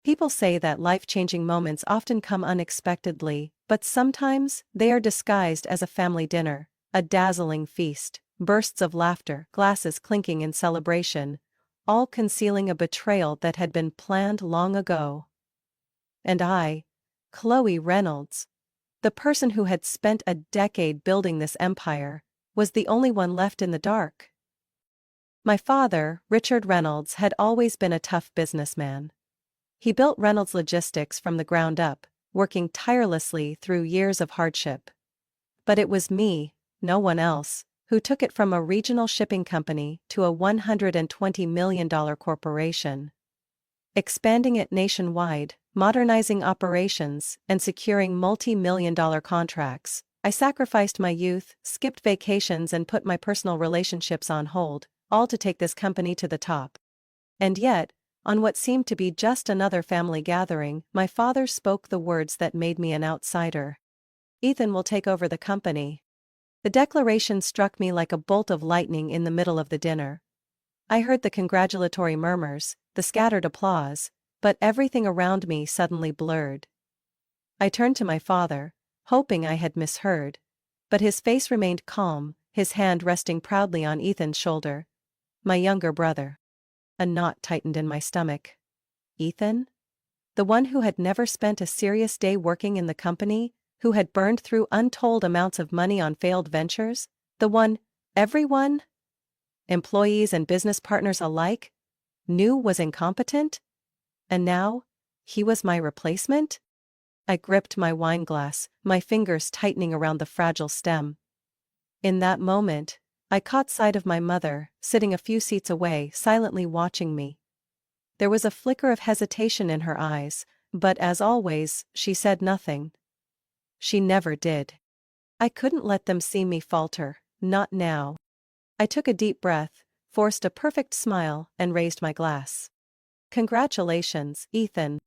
People say that life-changing moments often come unexpectedly, but sometimes they are disguised as a family dinner, a dazzling feast, bursts of laughter, glasses clinking in celebration, all concealing a betrayal that had been planned long ago. And I, Chloe Reynolds, the person who had spent a decade building this empire, was the only one left in the dark. My father, Richard Reynolds, had always been a tough businessman. He built Reynolds Logistics from the ground up, working tirelessly through years of hardship. But it was me, no one else, who took it from a regional shipping company to a $120 million corporation. Expanding it nationwide, modernizing operations, and securing multi-million-dollar contracts, I sacrificed my youth, skipped vacations and put my personal relationships on hold, all to take this company to the top. And yet, on what seemed to be just another family gathering, my father spoke the words that made me an outsider. "Ethan will take over the company." The declaration struck me like a bolt of lightning in the middle of the dinner. I heard the congratulatory murmurs, the scattered applause, but everything around me suddenly blurred. I turned to my father, hoping I had misheard, but his face remained calm, his hand resting proudly on Ethan's shoulder. My younger brother. A knot tightened in my stomach. Ethan? The one who had never spent a serious day working in the company, who had burned through untold amounts of money on failed ventures, the one everyone, employees and business partners alike, knew was incompetent? And now, he was my replacement? I gripped my wine glass, my fingers tightening around the fragile stem. In that moment, I caught sight of my mother, sitting a few seats away, silently watching me. There was a flicker of hesitation in her eyes, but as always, she said nothing. She never did. I couldn't let them see me falter, not now. I took a deep breath, forced a perfect smile, and raised my glass. "Congratulations, Ethan."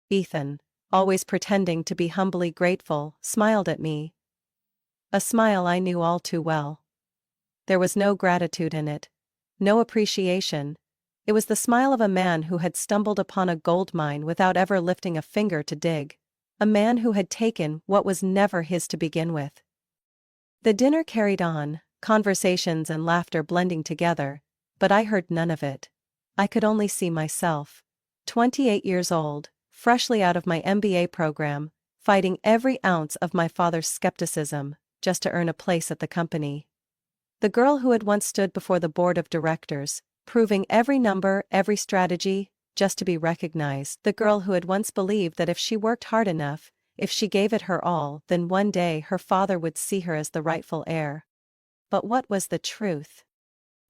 Ethan, always pretending to be humbly grateful, smiled at me. A smile I knew all too well. There was no gratitude in it, no appreciation. It was the smile of a man who had stumbled upon a gold mine without ever lifting a finger to dig, a man who had taken what was never his to begin with. The dinner carried on, conversations and laughter blending together, but I heard none of it. I could only see myself, 28 years old, freshly out of my MBA program, fighting every ounce of my father's skepticism, just to earn a place at the company. The girl who had once stood before the board of directors, proving every number, every strategy, just to be recognized. The girl who had once believed that if she worked hard enough, if she gave it her all, then one day her father would see her as the rightful heir. But what was the truth?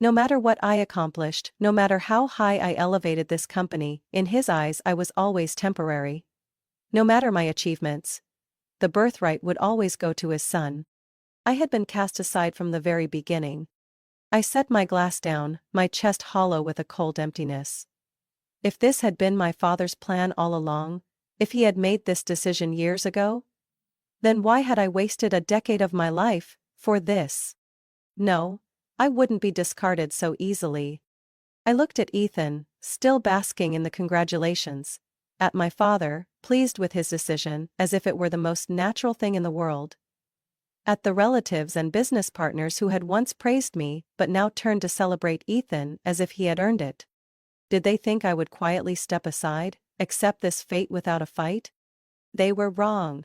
No matter what I accomplished, no matter how high I elevated this company, in his eyes I was always temporary. No matter my achievements, the birthright would always go to his son. I had been cast aside from the very beginning. I set my glass down, my chest hollow with a cold emptiness. If this had been my father's plan all along, if he had made this decision years ago, then why had I wasted a decade of my life for this? No, I wouldn't be discarded so easily. I looked at Ethan, still basking in the congratulations, at my father, pleased with his decision, as if it were the most natural thing in the world, at the relatives and business partners who had once praised me but now turned to celebrate Ethan as if he had earned it. Did they think I would quietly step aside, accept this fate without a fight? They were wrong.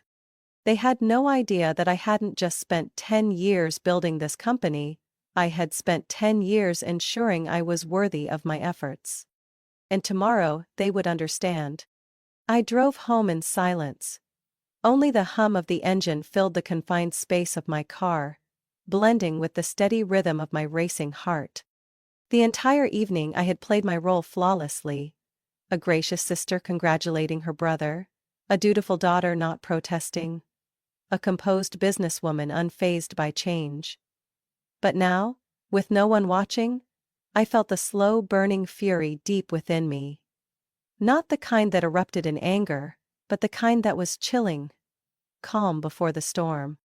They had no idea that I hadn't just spent 10 years building this company, I had spent 10 years ensuring I was worthy of my efforts. And tomorrow they would understand. I drove home in silence. Only the hum of the engine filled the confined space of my car, blending with the steady rhythm of my racing heart. The entire evening I had played my role flawlessly. A gracious sister congratulating her brother, a dutiful daughter not protesting, a composed businesswoman unfazed by change. But now, with no one watching, I felt the slow burning fury deep within me. Not the kind that erupted in anger, but the kind that was chilling, calm before the storm.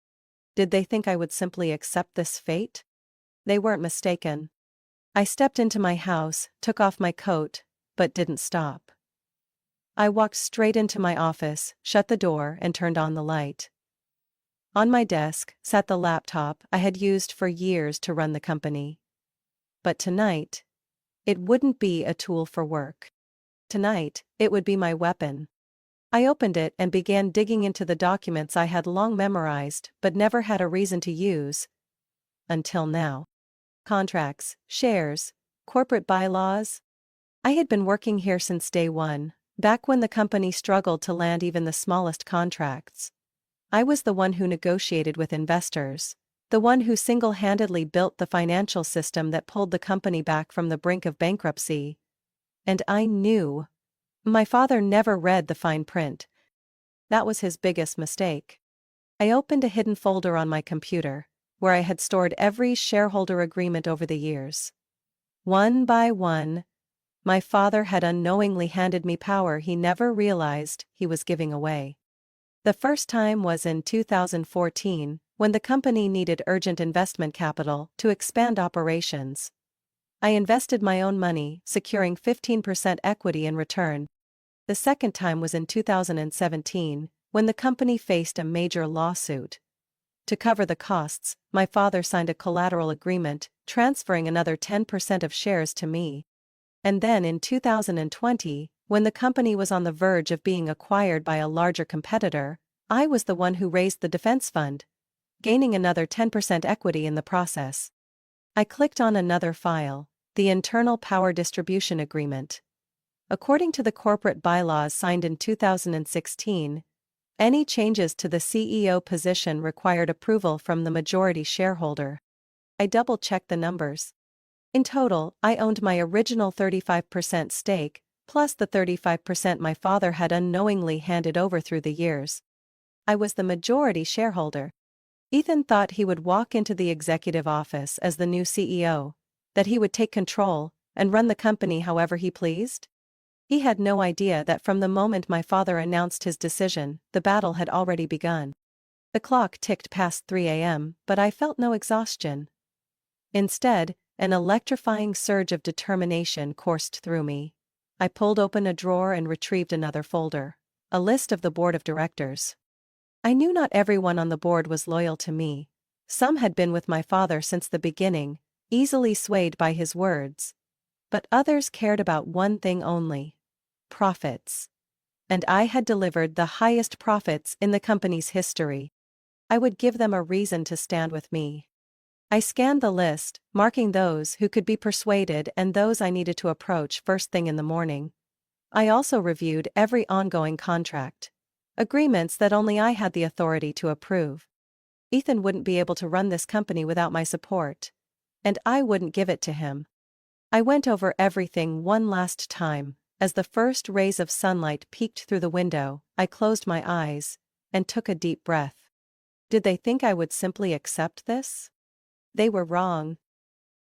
Did they think I would simply accept this fate? They weren't mistaken. I stepped into my house, took off my coat, but didn't stop. I walked straight into my office, shut the door, and turned on the light. On my desk sat the laptop I had used for years to run the company. But tonight, it wouldn't be a tool for work. Tonight, it would be my weapon. I opened it and began digging into the documents I had long memorized but never had a reason to use. Until now. Contracts, shares, corporate bylaws. I had been working here since day one, back when the company struggled to land even the smallest contracts. I was the one who negotiated with investors, the one who single-handedly built the financial system that pulled the company back from the brink of bankruptcy. And I knew. My father never read the fine print. That was his biggest mistake. I opened a hidden folder on my computer, where I had stored every shareholder agreement over the years. One by one, my father had unknowingly handed me power he never realized he was giving away. The first time was in 2014, when the company needed urgent investment capital to expand operations. I invested my own money, securing 15% equity in return. The second time was in 2017, when the company faced a major lawsuit. To cover the costs, my father signed a collateral agreement, transferring another 10% of shares to me. And then in 2020, when the company was on the verge of being acquired by a larger competitor, I was the one who raised the defense fund, gaining another 10% equity in the process. I clicked on another file, the Internal Power Distribution Agreement. According to the corporate bylaws signed in 2016, any changes to the CEO position required approval from the majority shareholder. I double-checked the numbers. In total, I owned my original 35% stake, plus the 35% my father had unknowingly handed over through the years. I was the majority shareholder. Ethan thought he would walk into the executive office as the new CEO, that he would take control and run the company however he pleased. He had no idea that from the moment my father announced his decision, the battle had already begun. The clock ticked past 3 a.m., but I felt no exhaustion. Instead, an electrifying surge of determination coursed through me. I pulled open a drawer and retrieved another folder, a list of the board of directors. I knew not everyone on the board was loyal to me. Some had been with my father since the beginning, easily swayed by his words. But others cared about one thing only: profits. And I had delivered the highest profits in the company's history. I would give them a reason to stand with me. I scanned the list, marking those who could be persuaded and those I needed to approach first thing in the morning. I also reviewed every ongoing contract. Agreements that only I had the authority to approve. Ethan wouldn't be able to run this company without my support. And I wouldn't give it to him. I went over everything one last time. As the first rays of sunlight peeked through the window, I closed my eyes and took a deep breath. Did they think I would simply accept this? They were wrong.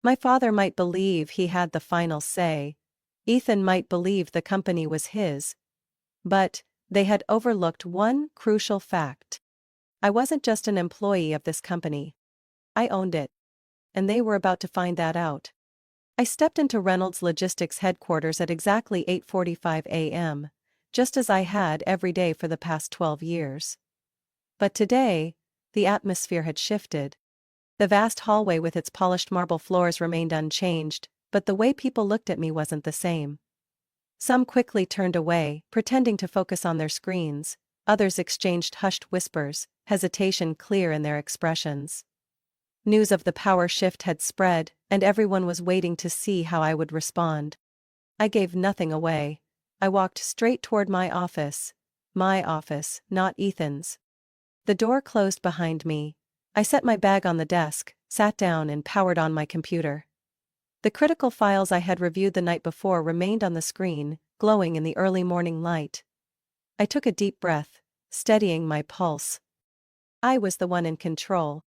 My father might believe he had the final say. Ethan might believe the company was his. But they had overlooked one crucial fact. I wasn't just an employee of this company. I owned it. And they were about to find that out. I stepped into Reynolds Logistics headquarters at exactly 8:45 a.m., just as I had every day for the past 12 years. But today, the atmosphere had shifted. The vast hallway with its polished marble floors remained unchanged, but the way people looked at me wasn't the same. Some quickly turned away, pretending to focus on their screens. Others exchanged hushed whispers, hesitation clear in their expressions. News of the power shift had spread, and everyone was waiting to see how I would respond. I gave nothing away. I walked straight toward my office, not Ethan's. The door closed behind me. I set my bag on the desk, sat down and powered on my computer. The critical files I had reviewed the night before remained on the screen, glowing in the early morning light. I took a deep breath, steadying my pulse. I was the one in control.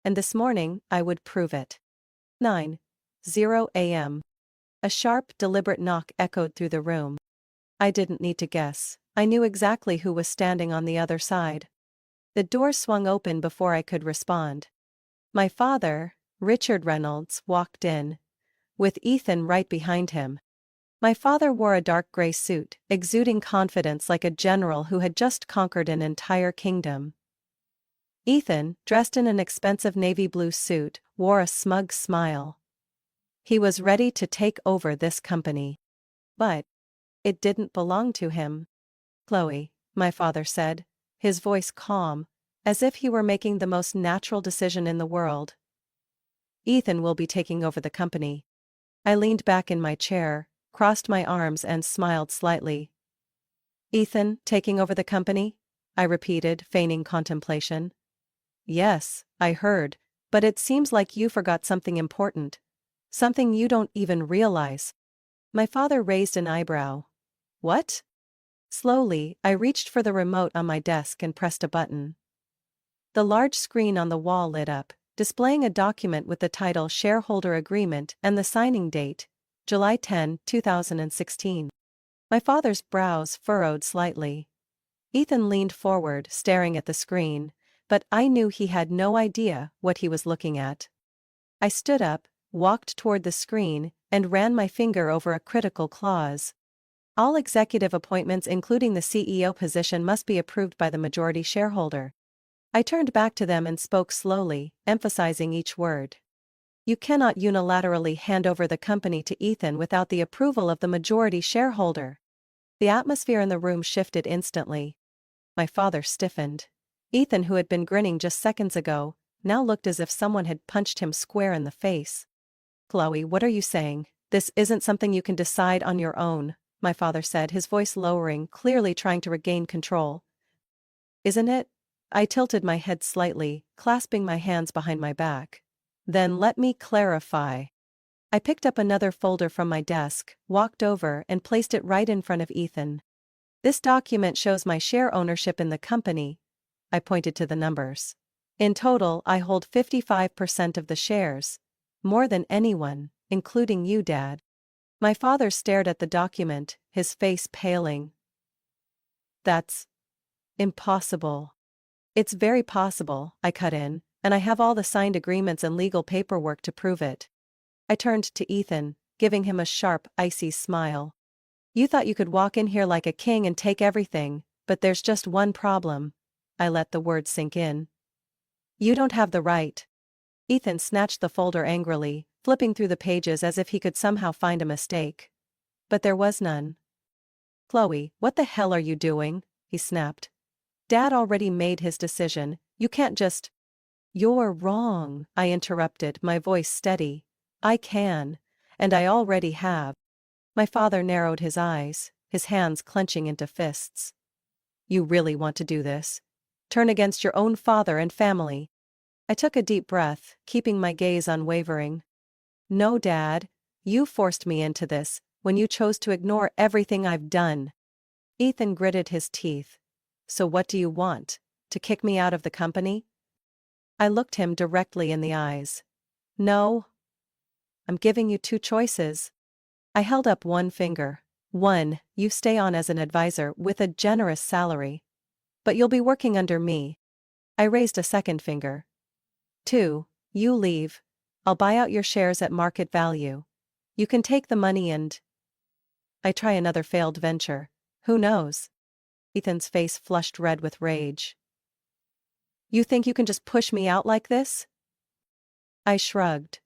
And this morning, I would prove it. 9:00 a.m. A sharp, deliberate knock echoed through the room. I didn't need to guess. I knew exactly who was standing on the other side. The door swung open before I could respond. My father, Richard Reynolds, walked in, with Ethan right behind him. My father wore a dark gray suit, exuding confidence like a general who had just conquered an entire kingdom. Ethan, dressed in an expensive navy blue suit, wore a smug smile. He was ready to take over this company. But it didn't belong to him. Chloe, my father said, his voice calm, as if he were making the most natural decision in the world. Ethan will be taking over the company. I leaned back in my chair, crossed my arms and smiled slightly. Ethan, taking over the company? I repeated, feigning contemplation. Yes, I heard, but it seems like you forgot something important. Something you don't even realize. My father raised an eyebrow. What? Slowly, I reached for the remote on my desk and pressed a button. The large screen on the wall lit up, displaying a document with the title Shareholder Agreement and the signing date, July 10, 2016. My father's brows furrowed slightly. Ethan leaned forward, staring at the screen, but I knew he had no idea what he was looking at. I stood up, walked toward the screen, and ran my finger over a critical clause. All executive appointments including the CEO position must be approved by the majority shareholder. I turned back to them and spoke slowly, emphasizing each word. You cannot unilaterally hand over the company to Ethan without the approval of the majority shareholder. The atmosphere in the room shifted instantly. My father stiffened. Ethan, who had been grinning just seconds ago, now looked as if someone had punched him square in the face. Chloe, what are you saying? This isn't something you can decide on your own, my father said, his voice lowering, clearly trying to regain control. Isn't it? I tilted my head slightly, clasping my hands behind my back. Then let me clarify. I picked up another folder from my desk, walked over and placed it right in front of Ethan. This document shows my share ownership in the company. I pointed to the numbers. In total, I hold 55% of the shares. More than anyone, including you, Dad. My father stared at the document, his face paling. That's impossible. It's very possible, I cut in, and I have all the signed agreements and legal paperwork to prove it. I turned to Ethan, giving him a sharp, icy smile. You thought you could walk in here like a king and take everything, but there's just one problem. I let the words sink in. You don't have the right. Ethan snatched the folder angrily, flipping through the pages as if he could somehow find a mistake. But there was none. Chloe, what the hell are you doing? He snapped. Dad already made his decision, you can't just… You're wrong, I interrupted, my voice steady. I can. And I already have. My father narrowed his eyes, his hands clenching into fists. You really want to do this? Turn against your own father and family? I took a deep breath, keeping my gaze unwavering. No, Dad. You forced me into this, when you chose to ignore everything I've done. Ethan gritted his teeth. So what do you want? To kick me out of the company? I looked him directly in the eyes. No. I'm giving you two choices. I held up one finger. 1, you stay on as an advisor with a generous salary. But you'll be working under me. I raised a second finger. 2, you leave. I'll buy out your shares at market value. You can take the money and… I try another failed venture. Who knows? Ethan's face flushed red with rage. You think you can just push me out like this? I shrugged.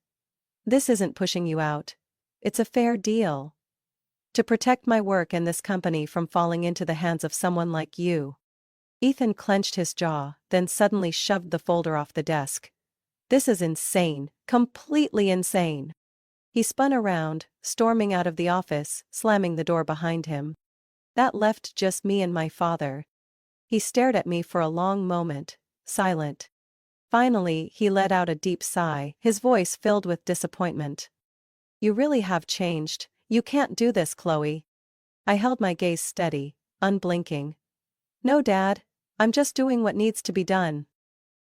This isn't pushing you out. It's a fair deal. To protect my work and this company from falling into the hands of someone like you. Ethan clenched his jaw, then suddenly shoved the folder off the desk. This is insane, completely insane. He spun around, storming out of the office, slamming the door behind him. That left just me and my father. He stared at me for a long moment, silent. Finally, he let out a deep sigh, his voice filled with disappointment. You really have changed. You can't do this, Chloe. I held my gaze steady, unblinking. No, Dad. I'm just doing what needs to be done.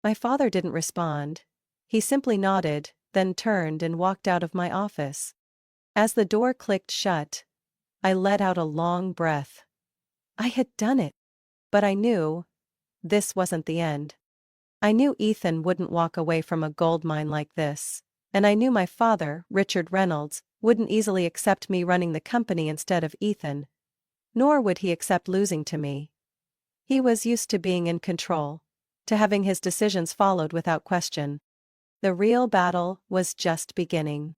My father didn't respond. He simply nodded, then turned and walked out of my office. As the door clicked shut, I let out a long breath. I had done it. But I knew this wasn't the end. I knew Ethan wouldn't walk away from a gold mine like this. And I knew my father, Richard Reynolds, wouldn't easily accept me running the company instead of Ethan. Nor would he accept losing to me. He was used to being in control, to having his decisions followed without question. The real battle was just beginning.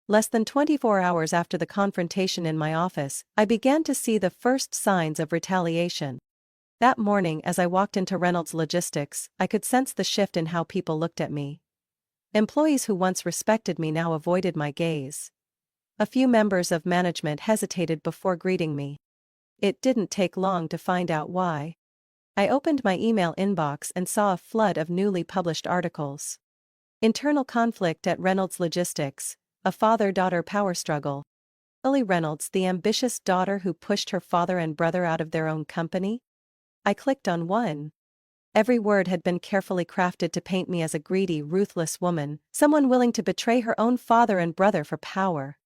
Less than 24 hours after the confrontation in my office, I began to see the first signs of retaliation. That morning, as I walked into Reynolds Logistics, I could sense the shift in how people looked at me. Employees who once respected me now avoided my gaze. A few members of management hesitated before greeting me. It didn't take long to find out why. I opened my email inbox and saw a flood of newly published articles. Internal conflict at Reynolds Logistics, a father-daughter power struggle. Lily Reynolds, the ambitious daughter who pushed her father and brother out of their own company? I clicked on one. Every word had been carefully crafted to paint me as a greedy, ruthless woman, someone willing to betray her own father and brother for power.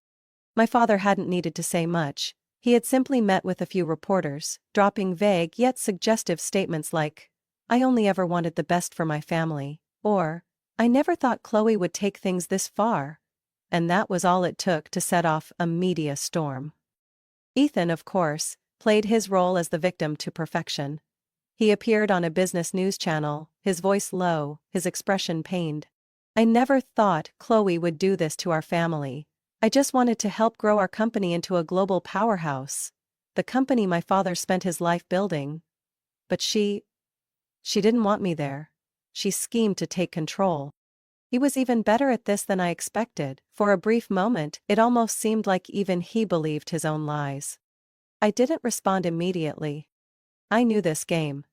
My father hadn't needed to say much. He had simply met with a few reporters, dropping vague yet suggestive statements like, "I only ever wanted the best for my family," or, "I never thought Chloe would take things this far." And that was all it took to set off a media storm. Ethan, of course, played his role as the victim to perfection. He appeared on a business news channel, his voice low, his expression pained. "I never thought Chloe would do this to our family. I just wanted to help grow our company into a global powerhouse. The company my father spent his life building. But she didn't want me there. She schemed to take control." He was even better at this than I expected. For a brief moment, it almost seemed like even he believed his own lies. I didn't respond immediately. I knew this game.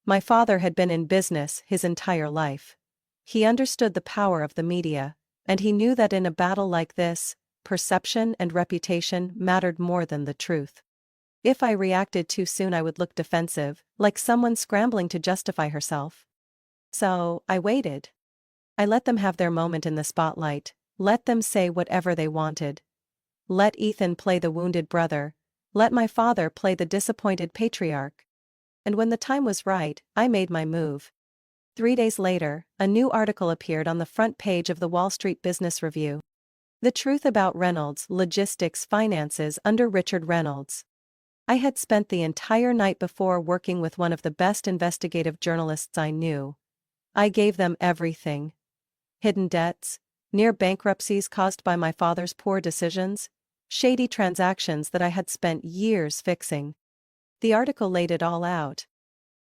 My father had been in business his entire life. He understood the power of the media, and he knew that in a battle like this, perception and reputation mattered more than the truth. If I reacted too soon, I would look defensive, like someone scrambling to justify herself. So, I waited. I let them have their moment in the spotlight, let them say whatever they wanted. Let Ethan play the wounded brother, let my father play the disappointed patriarch. And when the time was right, I made my move. 3 days later, a new article appeared on the front page of the Wall Street Business Review. The truth about Reynolds Logistics finances under Richard Reynolds. I had spent the entire night before working with one of the best investigative journalists I knew. I gave them everything. Hidden debts, near bankruptcies caused by my father's poor decisions, shady transactions that I had spent years fixing. The article laid it all out.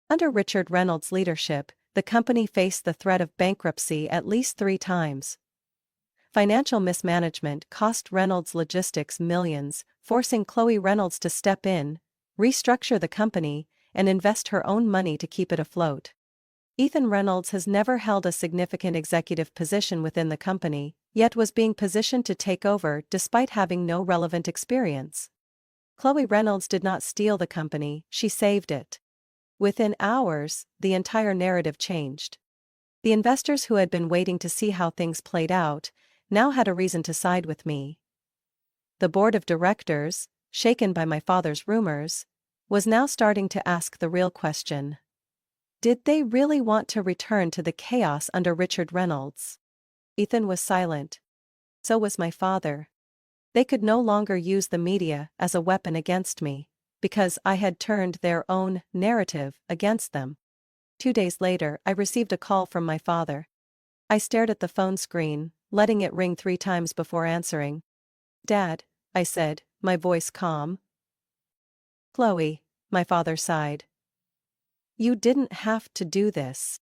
Under Richard Reynolds' leadership, the company faced the threat of bankruptcy at least 3 times. Financial mismanagement cost Reynolds Logistics millions, forcing Chloe Reynolds to step in, restructure the company, and invest her own money to keep it afloat. Ethan Reynolds has never held a significant executive position within the company, yet was being positioned to take over despite having no relevant experience. Chloe Reynolds did not steal the company, she saved it. Within hours, the entire narrative changed. The investors who had been waiting to see how things played out now had a reason to side with me. The board of directors, shaken by my father's rumors, was now starting to ask the real question. Did they really want to return to the chaos under Richard Reynolds? Ethan was silent. So was my father. They could no longer use the media as a weapon against me, because I had turned their own narrative against them. 2 days later, I received a call from my father. I stared at the phone screen, letting it ring 3 times before answering. "Dad," I said, my voice calm. "Chloe," my father sighed. "You didn't have to do this."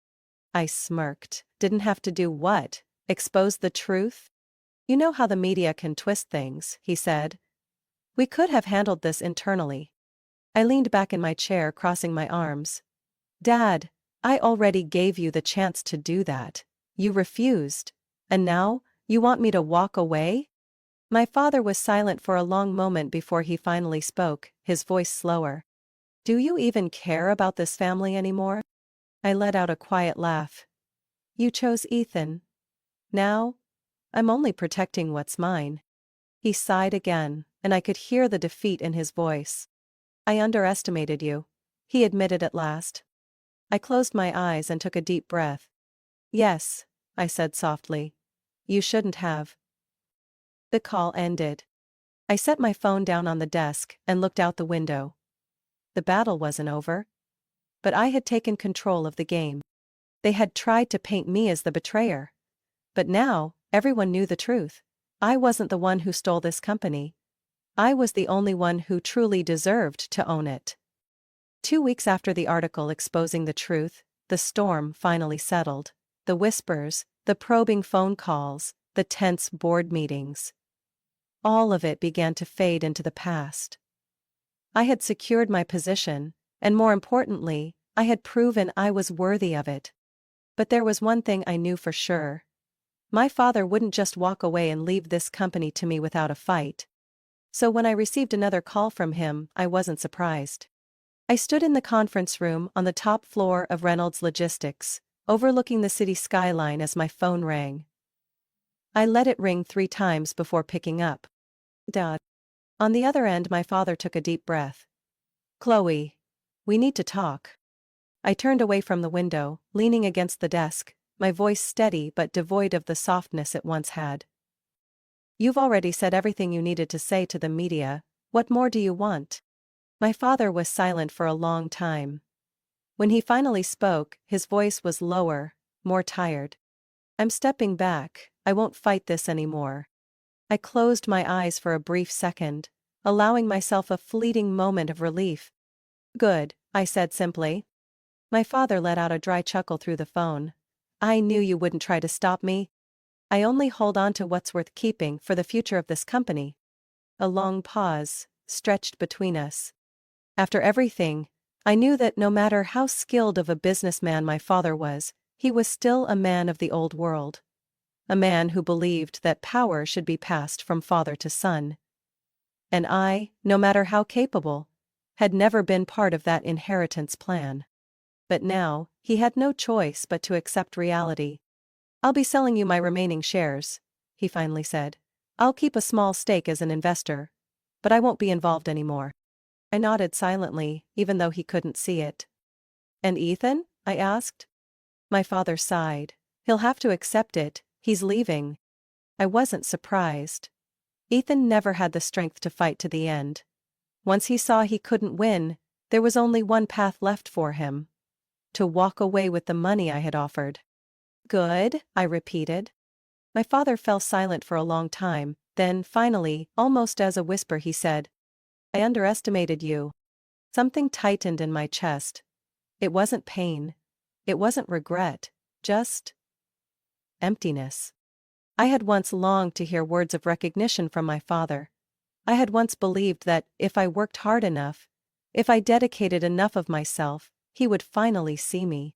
I smirked. "Didn't have to do what? Expose the truth?" "You know how the media can twist things," he said. "We could have handled this internally." I leaned back in my chair, crossing my arms. "Dad, I already gave you the chance to do that. You refused. And now, you want me to walk away?" My father was silent for a long moment before he finally spoke, his voice slower. "Do you even care about this family anymore?" I let out a quiet laugh. "You chose Ethan. Now, I'm only protecting what's mine." He sighed again, and I could hear the defeat in his voice. "I underestimated you," he admitted at last. I closed my eyes and took a deep breath. "Yes," I said softly. "You shouldn't have." The call ended. I set my phone down on the desk and looked out the window. The battle wasn't over. But I had taken control of the game. They had tried to paint me as the betrayer. But now, everyone knew the truth. I wasn't the one who stole this company. I was the only one who truly deserved to own it. 2 weeks after the article exposing the truth, the storm finally settled. The whispers, the probing phone calls, the tense board meetings. All of it began to fade into the past. I had secured my position, and more importantly, I had proven I was worthy of it. But there was one thing I knew for sure. My father wouldn't just walk away and leave this company to me without a fight. So when I received another call from him, I wasn't surprised. I stood in the conference room on the top floor of Reynolds Logistics, overlooking the city skyline as my phone rang. I let it ring 3 times before picking up. Dad. On the other end, my father took a deep breath. Chloe. We need to talk. I turned away from the window, leaning against the desk, my voice steady but devoid of the softness it once had. You've already said everything you needed to say to the media. What more do you want? My father was silent for a long time. When he finally spoke, his voice was lower, more tired. I'm stepping back. I won't fight this anymore. I closed my eyes for a brief second, allowing myself a fleeting moment of relief. Good, I said simply. My father let out a dry chuckle through the phone. I knew you wouldn't try to stop me. I only hold on to what's worth keeping for the future of this company. A long pause stretched between us. After everything, I knew that no matter how skilled of a businessman my father was, he was still a man of the old world. A man who believed that power should be passed from father to son. And I, no matter how capable, had never been part of that inheritance plan. But now, he had no choice but to accept reality. I'll be selling you my remaining shares, he finally said. I'll keep a small stake as an investor, but I won't be involved anymore. I nodded silently, even though he couldn't see it. And Ethan? I asked. My father sighed. He'll have to accept it, he's leaving. I wasn't surprised. Ethan never had the strength to fight to the end. Once he saw he couldn't win, there was only one path left for him. To walk away with the money I had offered. Good, I repeated. My father fell silent for a long time, then finally, almost as a whisper, he said, I underestimated you. Something tightened in my chest. It wasn't pain. It wasn't regret. Just emptiness. I had once longed to hear words of recognition from my father. I had once believed that if I worked hard enough, if I dedicated enough of myself, he would finally see me.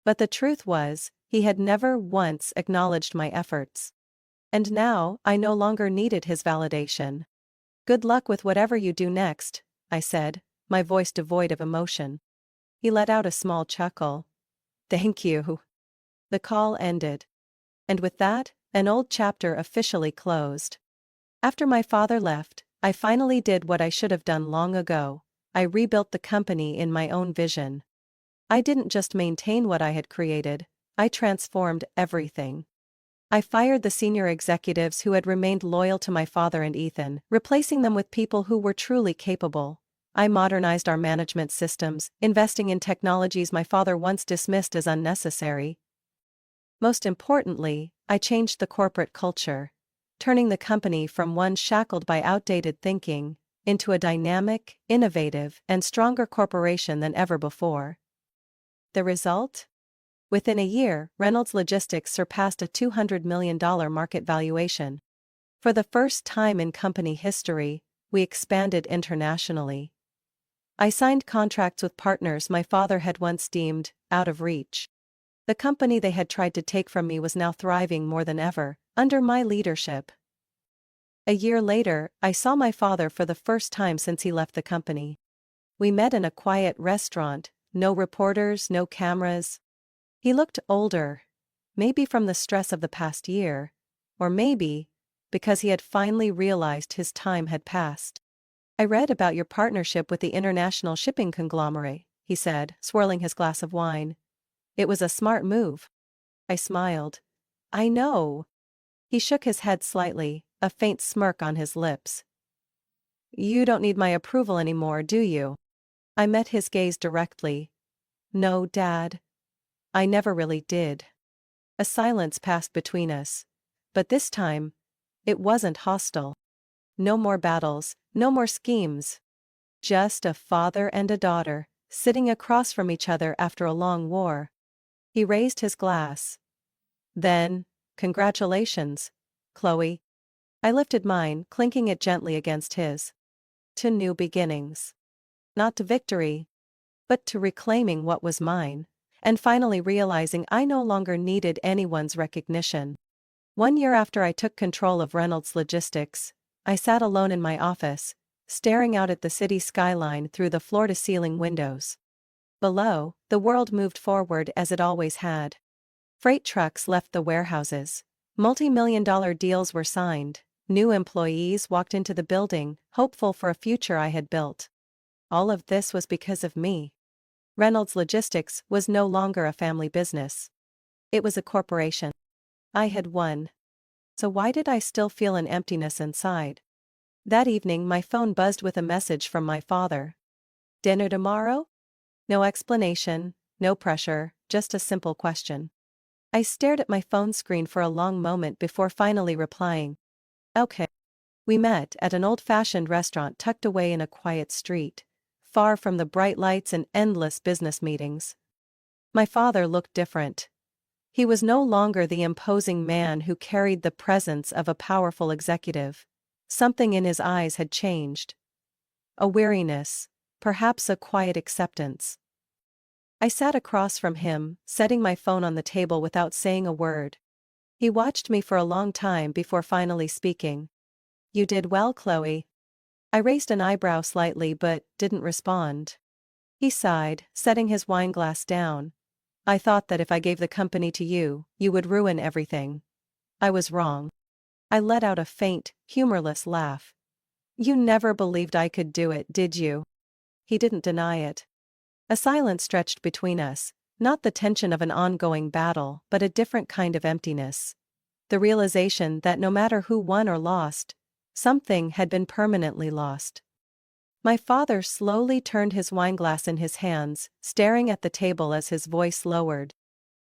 But the truth was, he had never once acknowledged my efforts. And now, I no longer needed his validation. Good luck with whatever you do next, I said, my voice devoid of emotion. He let out a small chuckle. Thank you. The call ended. And with that, an old chapter officially closed. After my father left, I finally did what I should have done long ago. I rebuilt the company in my own vision. I didn't just maintain what I had created, I transformed everything. I fired the senior executives who had remained loyal to my father and Ethan, replacing them with people who were truly capable. I modernized our management systems, investing in technologies my father once dismissed as unnecessary. Most importantly, I changed the corporate culture, turning the company from one shackled by outdated thinking into a dynamic, innovative, and stronger corporation than ever before. The result? Within a year, Reynolds Logistics surpassed a $200 million market valuation. For the first time in company history, we expanded internationally. I signed contracts with partners my father had once deemed out of reach. The company they had tried to take from me was now thriving more than ever, under my leadership. A year later, I saw my father for the first time since he left the company. We met in a quiet restaurant, no reporters, no cameras. He looked older, maybe from the stress of the past year, or maybe because he had finally realized his time had passed. I read about your partnership with the international shipping conglomerate, he said, swirling his glass of wine. It was a smart move. I smiled. I know. He shook his head slightly, a faint smirk on his lips. You don't need my approval anymore, do you? I met his gaze directly. No, Dad. I never really did. A silence passed between us. But this time, it wasn't hostile. No more battles, no more schemes. Just a father and a daughter, sitting across from each other after a long war. He raised his glass. Then, congratulations, Chloe. I lifted mine, clinking it gently against his. To new beginnings. Not to victory, but to reclaiming what was mine, and finally realizing I no longer needed anyone's recognition. 1 year after I took control of Reynolds Logistics, I sat alone in my office, staring out at the city skyline through the floor-to-ceiling windows. Below, the world moved forward as it always had. Freight trucks left the warehouses. Multi-million-dollar deals were signed. New employees walked into the building, hopeful for a future I had built. All of this was because of me. Reynolds Logistics was no longer a family business. It was a corporation. I had won. So why did I still feel an emptiness inside? That evening my phone buzzed with a message from my father. Dinner tomorrow? No explanation, no pressure, just a simple question. I stared at my phone screen for a long moment before finally replying. Okay. We met at an old-fashioned restaurant tucked away in a quiet street, far from the bright lights and endless business meetings. My father looked different. He was no longer the imposing man who carried the presence of a powerful executive. Something in his eyes had changed. A weariness, perhaps a quiet acceptance. I sat across from him, setting my phone on the table without saying a word. He watched me for a long time before finally speaking. You did well, Chloe. I raised an eyebrow slightly but didn't respond. He sighed, setting his wine glass down. I thought that if I gave the company to you, you would ruin everything. I was wrong. I let out a faint, humorless laugh. You never believed I could do it, did you? He didn't deny it. A silence stretched between us, not the tension of an ongoing battle, but a different kind of emptiness. The realization that no matter who won or lost, something had been permanently lost. My father slowly turned his wineglass in his hands, staring at the table as his voice lowered.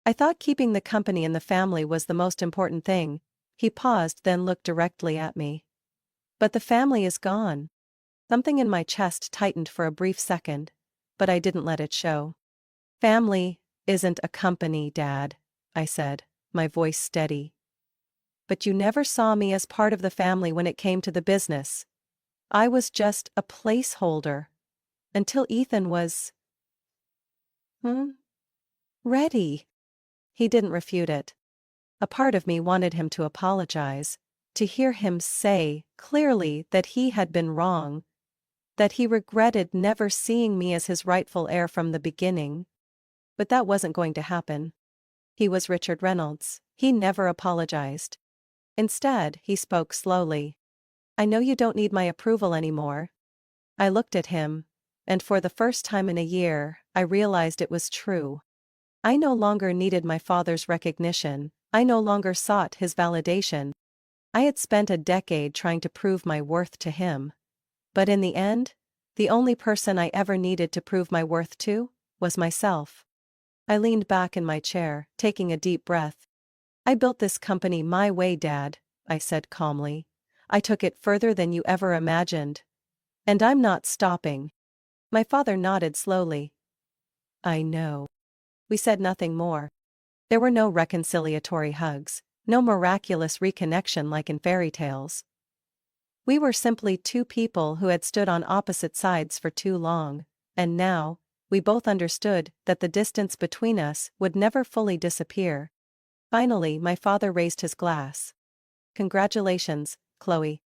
I thought keeping the company in the family was the most important thing. He paused, then looked directly at me. But the family is gone. Something in my chest tightened for a brief second, but I didn't let it show. Family isn't a company, Dad, I said, my voice steady. But you never saw me as part of the family when it came to the business. I was just a placeholder. Until Ethan was... ready. He didn't refute it. A part of me wanted him to apologize, to hear him say clearly that he had been wrong, that he regretted never seeing me as his rightful heir from the beginning. But that wasn't going to happen. He was Richard Reynolds. He never apologized. Instead, he spoke slowly. I know you don't need my approval anymore. I looked at him, and for the first time in a year, I realized it was true. I no longer needed my father's recognition. I no longer sought his validation. I had spent a decade trying to prove my worth to him. But in the end, the only person I ever needed to prove my worth to was myself. I leaned back in my chair, taking a deep breath. I built this company my way, Dad, I said calmly. I took it further than you ever imagined. And I'm not stopping. My father nodded slowly. I know. We said nothing more. There were no reconciliatory hugs, no miraculous reconnection like in fairy tales. We were simply two people who had stood on opposite sides for too long, and now, we both understood that the distance between us would never fully disappear. Finally, my father raised his glass. Congratulations, Chloe.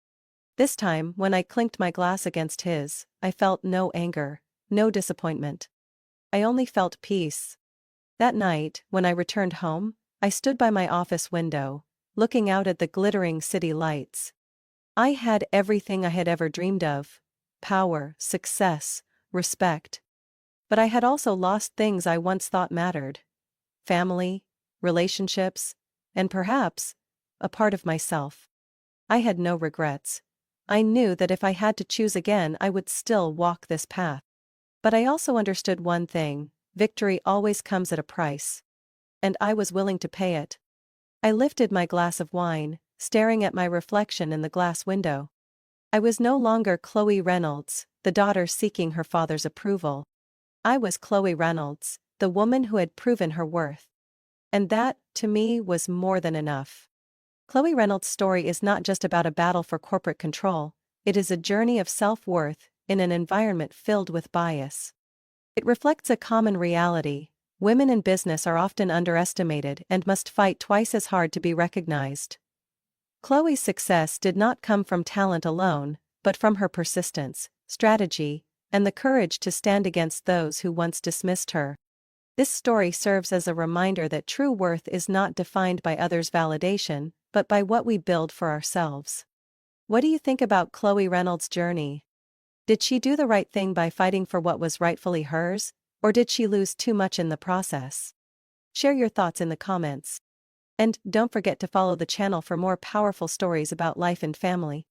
This time, when I clinked my glass against his, I felt no anger, no disappointment. I only felt peace. That night, when I returned home, I stood by my office window, looking out at the glittering city lights. I had everything I had ever dreamed of: power, success, respect. But I had also lost things I once thought mattered: family, relationships, and perhaps a part of myself. I had no regrets. I knew that if I had to choose again, I would still walk this path. But I also understood one thing: victory always comes at a price. And I was willing to pay it. I lifted my glass of wine, staring at my reflection in the glass window. I was no longer Chloe Reynolds, the daughter seeking her father's approval. I was Chloe Reynolds, the woman who had proven her worth. And that, to me, was more than enough. Chloe Reynolds' story is not just about a battle for corporate control, it is a journey of self-worth in an environment filled with bias. It reflects a common reality: women in business are often underestimated and must fight twice as hard to be recognized. Chloe's success did not come from talent alone, but from her persistence, strategy, and the courage to stand against those who once dismissed her. This story serves as a reminder that true worth is not defined by others' validation, but by what we build for ourselves. What do you think about Chloe Reynolds' journey? Did she do the right thing by fighting for what was rightfully hers, or did she lose too much in the process? Share your thoughts in the comments. And don't forget to follow the channel for more powerful stories about life and family.